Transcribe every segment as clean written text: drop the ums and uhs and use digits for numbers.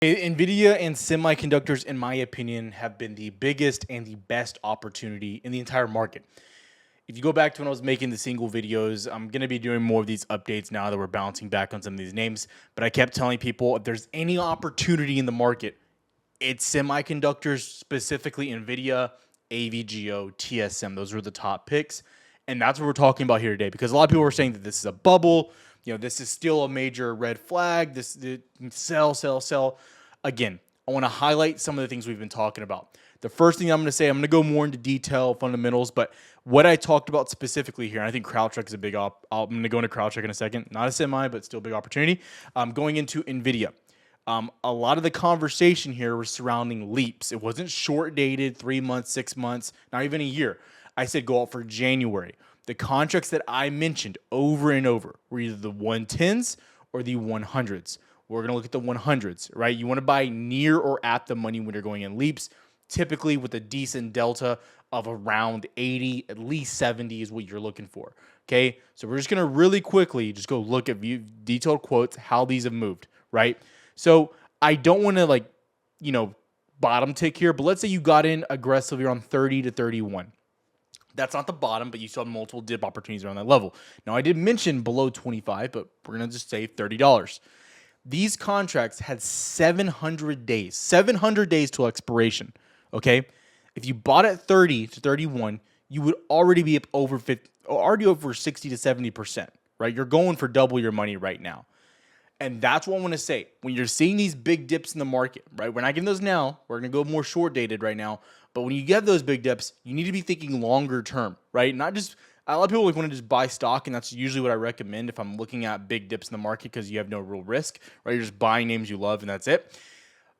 Nvidia and semiconductors, in my opinion, have been the biggest and the best opportunity in the entire market. If you go back to when I was making the single videos, I'm going to be doing more of these updates now that we're bouncing back on some of these names. But I kept telling people if there's any opportunity in the market, it's semiconductors, specifically Nvidia, AVGO, TSM. Those were the top picks. And that's what we're talking about here today, because a lot of people are saying that this is a bubble. This is still a major red flag. Sell, sell, sell. Again, I want to highlight some of the things we've been talking about. The first thing I'm going to say, I'm going to go more into detail, fundamentals, but what I talked about specifically here, and I think CrowdStrike is a big I'm going to go into CrowdStrike in a second. Not a semi, but still a big opportunity. Going into Nvidia. A lot of the conversation here was surrounding leaps. It wasn't short dated, 3 months, 6 months, not even a year. I said go out for January. The contracts that I mentioned over and over were either the 110s or the 100s. We're going to look at the 100s, right? You want to buy near or at the money when you're going in leaps, typically with a decent delta of around 80, at least 70 is what you're looking for. Okay, so we're just going to really quickly just go look at detailed quotes, how these have moved, right? So I don't want to bottom tick here, but let's say you got in aggressively around 30 to 31. That's not the bottom, but you still have multiple dip opportunities around that level. Now, I did mention below 25, but we're going to just say $30. These contracts had 700 days till expiration, okay? If you bought at 30 to 31, you would already be up over 60 to 70%, right? You're going for double your money right now. And that's what I want to say. When you're seeing these big dips in the market, right? We're not getting those now. We're going to go more short dated right now. But when you get those big dips, you need to be thinking longer term, right? Not just, a lot of people want to just buy stock, and that's usually what I recommend if I'm looking at big dips in the market because you have no real risk, right? You're just buying names you love, and that's it.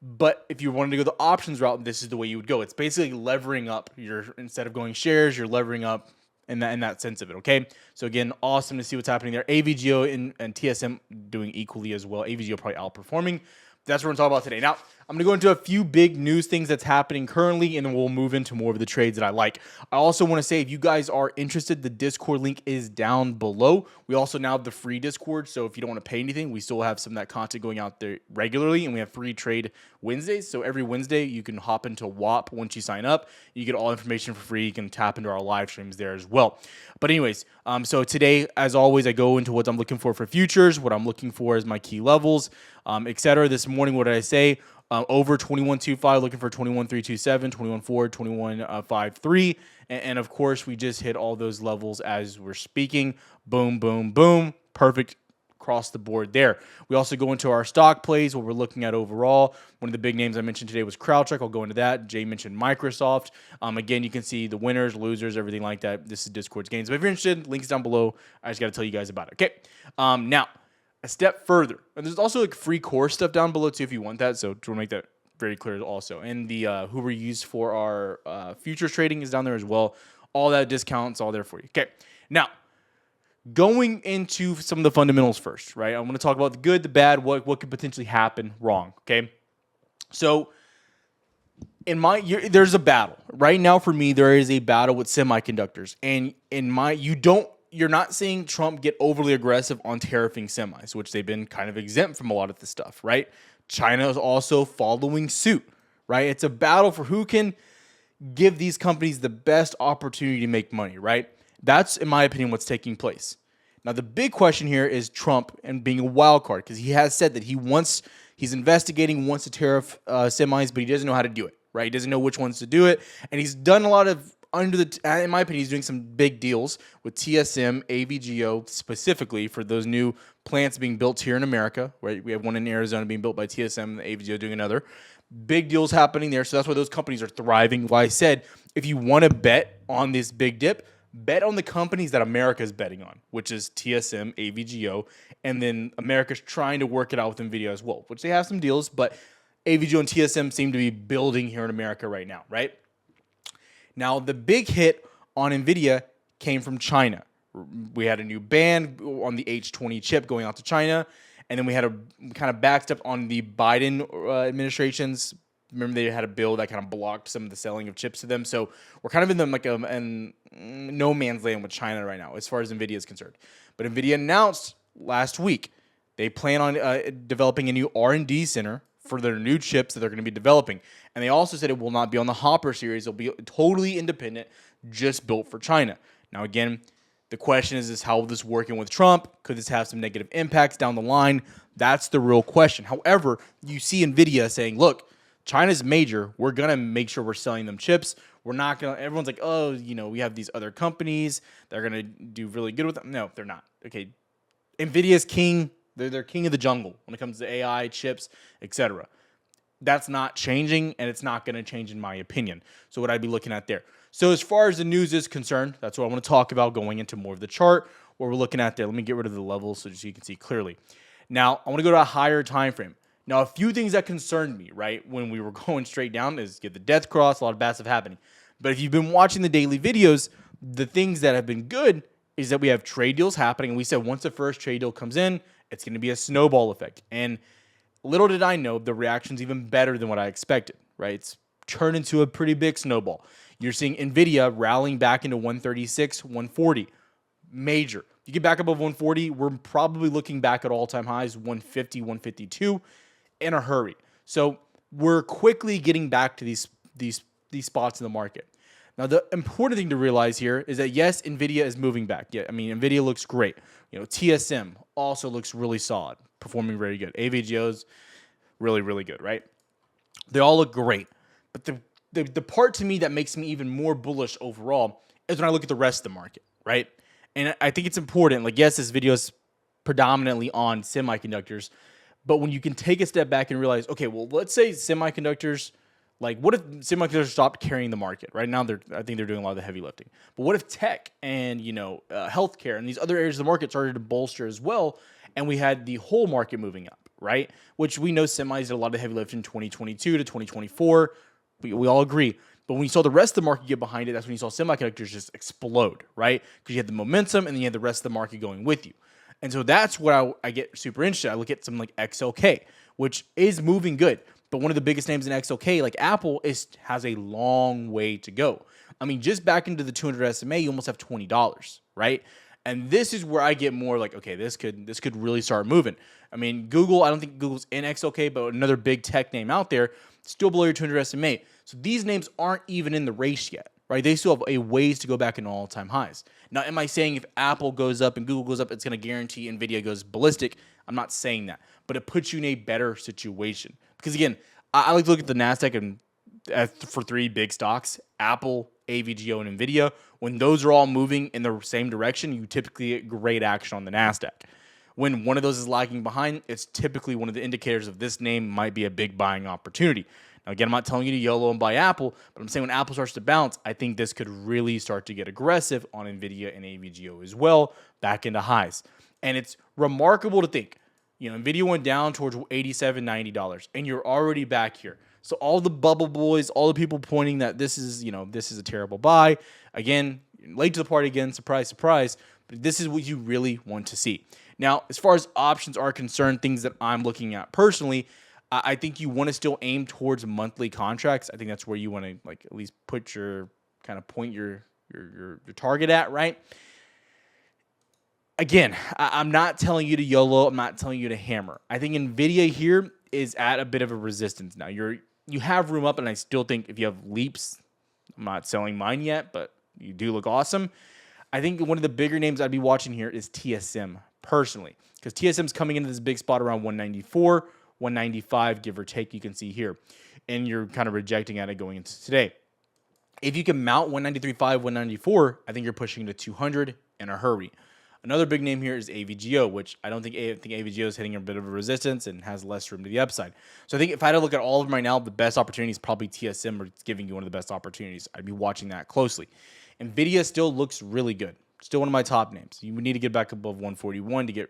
But if you wanted to go the options route, this is the way you would go. It's basically levering up. Instead of going shares, you're levering up in that sense of it, okay? So again, awesome to see what's happening there. AVGO and TSM doing equally as well. AVGO probably outperforming. That's what we're going to talk about today. Now, I'm going to go into a few big news things that's happening currently, and then we'll move into more of the trades that I like. I also want to say, if you guys are interested, the Discord link is down below. We also now have the free Discord, so if you don't want to pay anything, we still have some of that content going out there regularly, and we have free trade Wednesdays. So every Wednesday, you can hop into WAP once you sign up. You get all information for free. You can tap into our live streams there as well. But anyways, so today, as always, I go into what I'm looking for futures, what I'm looking for as my key levels, etc. This morning, what did I say? Over 21.25, looking for 21.327, 21.4, 21.53. And of course, we just hit all those levels as we're speaking. Boom, boom, boom. Perfect across the board there. We also go into our stock plays, what we're looking at overall. One of the big names I mentioned today was CrowdStrike. I'll go into that. Jay mentioned Microsoft. Again, you can see the winners, losers, everything like that. This is Discord's gains. But if you're interested, links down below. I just got to tell you guys about it. Okay. Now, a step further, and there's also like free course stuff down below too if you want that. So to make that very clear also. And the who we use for our futures trading is down there as well. All that discounts, all there for you. Okay. Now, going into some of the fundamentals first, right? I'm going to talk about the good, the bad, what could potentially happen wrong. Okay. So there's a battle right now for me. There is a battle with semiconductors, and you're not seeing Trump get overly aggressive on tariffing semis, which they've been kind of exempt from a lot of this stuff, right? China is also following suit, right? It's a battle for who can give these companies the best opportunity to make money, right? That's, in my opinion, what's taking place. Now, the big question here is Trump and being a wild card, because he has said that he's investigating, wants to tariff semis, but he doesn't know how to do it, right? He doesn't know which ones to do it, and he's done a lot of in my opinion, he's doing some big deals with TSM, AVGO specifically for those new plants being built here in America. Right, we have one in Arizona being built by TSM, and AVGO doing another. Big deals happening there, so that's why those companies are thriving. Why I said if you want to bet on this big dip, bet on the companies that America's betting on, which is TSM, AVGO, and then America's trying to work it out with Nvidia as well, which they have some deals, but AVGO and TSM seem to be building here in America right now, right? Now, the big hit on Nvidia came from China. We had a new ban on the H20 chip going out to China, and then we had a kind of backstep on the Biden administration's. Remember, they had a bill that kind of blocked some of the selling of chips to them. So we're kind of in no man's land with China right now as far as Nvidia is concerned. But Nvidia announced last week they plan on developing a new R&D center for their new chips that they're going to be developing. And they also said it will not be on the Hopper series. It'll be totally independent, just built for China. Now, again, the question is how will this work in with Trump? Could this have some negative impacts down the line? That's the real question. However, you see Nvidia saying, look, China's major. We're going to make sure we're selling them chips. We're not going to, everyone's like, oh, we have these other companies that are going to do really good with them. No, they're not. Okay. Nvidia's king. They're king of the jungle when it comes to AI, chips, etc. That's not changing, and it's not going to change in my opinion. So what I'd be looking at there. So as far as the news is concerned, that's what I want to talk about going into more of the chart, what we're looking at there. Let me get rid of the levels so you can see clearly. Now, I want to go to a higher time frame. Now, a few things that concerned me, right, when we were going straight down is get the death cross, a lot of bad stuff happening. But if you've been watching the daily videos, the things that have been good is that we have trade deals happening. And we said once the first trade deal comes in, it's going to be a snowball effect. And little did I know the reaction's even better than what I expected, right? It's turned into a pretty big snowball. You're seeing Nvidia rallying back into 136, 140. Major. You get back above 140, we're probably looking back at all-time highs, 150, 152 in a hurry. So we're quickly getting back to these spots in the market. Now, the important thing to realize here is that, yes, Nvidia is moving back. Yeah, I mean, Nvidia looks great. TSM also looks really solid, performing very good. AVGO's really, really good, right? They all look great. But the part to me that makes me even more bullish overall is when I look at the rest of the market, right? And I think it's important. Like, yes, this video is predominantly on semiconductors, but when you can take a step back and realize, okay, well, let's say semiconductors, like, what if semiconductors stopped carrying the market? Right now, I think they're doing a lot of the heavy lifting. But what if tech and, healthcare and these other areas of the market started to bolster as well, and we had the whole market moving up, right? Which we know semis did a lot of the heavy lifting in 2022 to 2024. We all agree. But when you saw the rest of the market get behind it, that's when you saw semiconductors just explode, right? Because you had the momentum and then you had the rest of the market going with you. And so that's what I get super interested. I look at something like XLK, which is moving good. But one of the biggest names in XLK, like Apple, has a long way to go. I mean, just back into the 200 SMA, you almost have $20, right? And this is where I get more like, okay, this could really start moving. I mean, Google, I don't think Google's in XLK, but another big tech name out there, still below your 200 SMA. So these names aren't even in the race yet, right? They still have a ways to go back in all-time highs. Now, am I saying if Apple goes up and Google goes up, it's going to guarantee Nvidia goes ballistic? I'm not saying that, but it puts you in a better situation. Because again, I like to look at the NASDAQ and for three big stocks, Apple, AVGO, and Nvidia. When those are all moving in the same direction, you typically get great action on the NASDAQ. When one of those is lagging behind, it's typically one of the indicators of this name might be a big buying opportunity. Now, again, I'm not telling you to YOLO and buy Apple, but I'm saying when Apple starts to bounce, I think this could really start to get aggressive on Nvidia and AVGO as well, back into highs. And it's remarkable to think, Nvidia went down towards $87, $90, and you're already back here. So all the bubble boys, all the people pointing that this is a terrible buy. Again, late to the party again, surprise, surprise. But this is what you really want to see. Now, as far as options are concerned, things that I'm looking at personally, I think you want to still aim towards monthly contracts. I think that's where you want to at least put your point your target at, right? Again, I'm not telling you to YOLO. I'm not telling you to hammer. I think Nvidia here is at a bit of a resistance now. You have room up, and I still think if you have leaps, I'm not selling mine yet, but you do look awesome. I think one of the bigger names I'd be watching here is TSM personally, because TSM's coming into this big spot around 194, 195, give or take, you can see here. And you're kind of rejecting at it going into today. If you can mount 193.5, 194, I think you're pushing to 200 in a hurry. Another big name here is AVGO, which I think AVGO is hitting a bit of a resistance and has less room to the upside. So I think if I had to look at all of them right now, the best opportunity is probably TSM, or it's giving you one of the best opportunities. I'd be watching that closely. Nvidia still looks really good. Still one of my top names. You would need to get back above 141 to get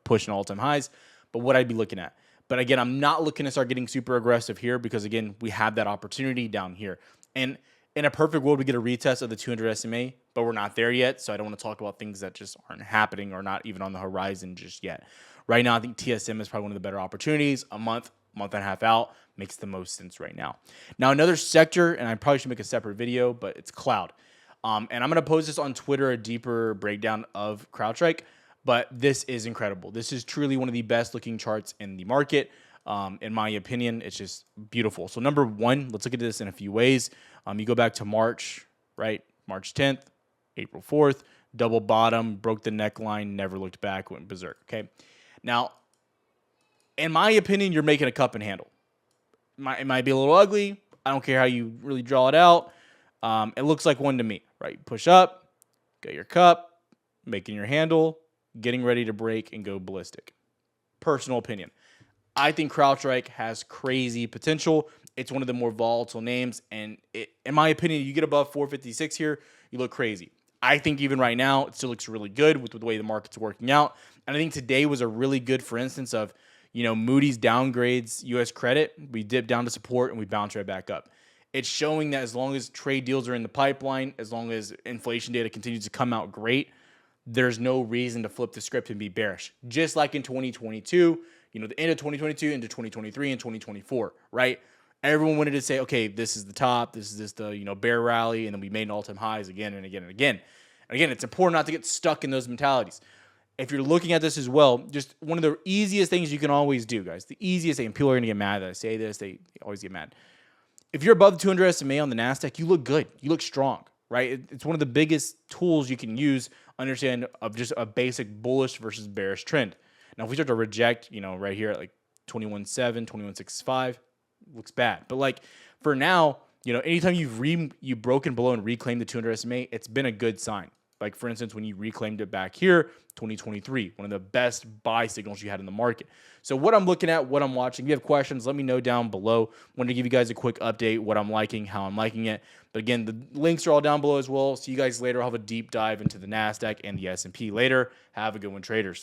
pushing all-time highs, but what I'd be looking at. But again, I'm not looking to start getting super aggressive here because, again, we have that opportunity down here. And in a perfect world, we get a retest of the 200 SMA, but we're not there yet, so I don't want to talk about things that just aren't happening or not even on the horizon just yet. Right now, I think TSM is probably one of the better opportunities. A month and a half out makes the most sense right now. Now, another sector, and I probably should make a separate video, but it's cloud. And I'm going to post this on Twitter, a deeper breakdown of CrowdStrike, but this is incredible. This is truly one of the best looking charts in the market. In my opinion, it's just beautiful. So number one, let's look at this in a few ways. You go back to March, right? March 10th, April 4th, double bottom, broke the neckline, never looked back, went berserk. Okay. Now, in my opinion, you're making a cup and handle. It might be a little ugly. I don't care how you really draw it out. It looks like one to me, right? Push up, get your cup, making your handle, getting ready to break and go ballistic. Personal opinion. I think CrowdStrike has crazy potential. It's one of the more volatile names, and in my opinion, you get above 456 here, you look crazy. I think even right now, it still looks really good with the way the market's working out. And I think today was a really good, for instance, of Moody's downgrades U.S. credit. We dipped down to support and we bounced right back up. It's showing that as long as trade deals are in the pipeline, as long as inflation data continues to come out great, there's no reason to flip the script and be bearish. Just like in 2022, the end of 2022 into 2023 and 2024, right? Everyone wanted to say, okay, this is the top, this is the bear rally, and then we made all-time highs again and again and again. And again, it's important not to get stuck in those mentalities. If you're looking at this as well, just one of the easiest things you can always do, guys, the easiest thing, and people are going to get mad that I say this, they always get mad. If you're above the 200 SMA on the NASDAQ, you look good. You look strong, right? It's one of the biggest tools you can use, understand of just a basic bullish versus bearish trend. Now, if we start to reject, right here at like 21.7, 21.65, looks bad. But like for now, anytime you've broken below and reclaimed the 200 SMA, it's been a good sign. Like for instance, when you reclaimed it back here, 2023, one of the best buy signals you had in the market. So what I'm looking at, what I'm watching, if you have questions, let me know down below. Wanted to give you guys a quick update, what I'm liking, how I'm liking it. But again, the links are all down below as well. See you guys later. I'll have a deep dive into the NASDAQ and the S&P later. Have a good one, traders.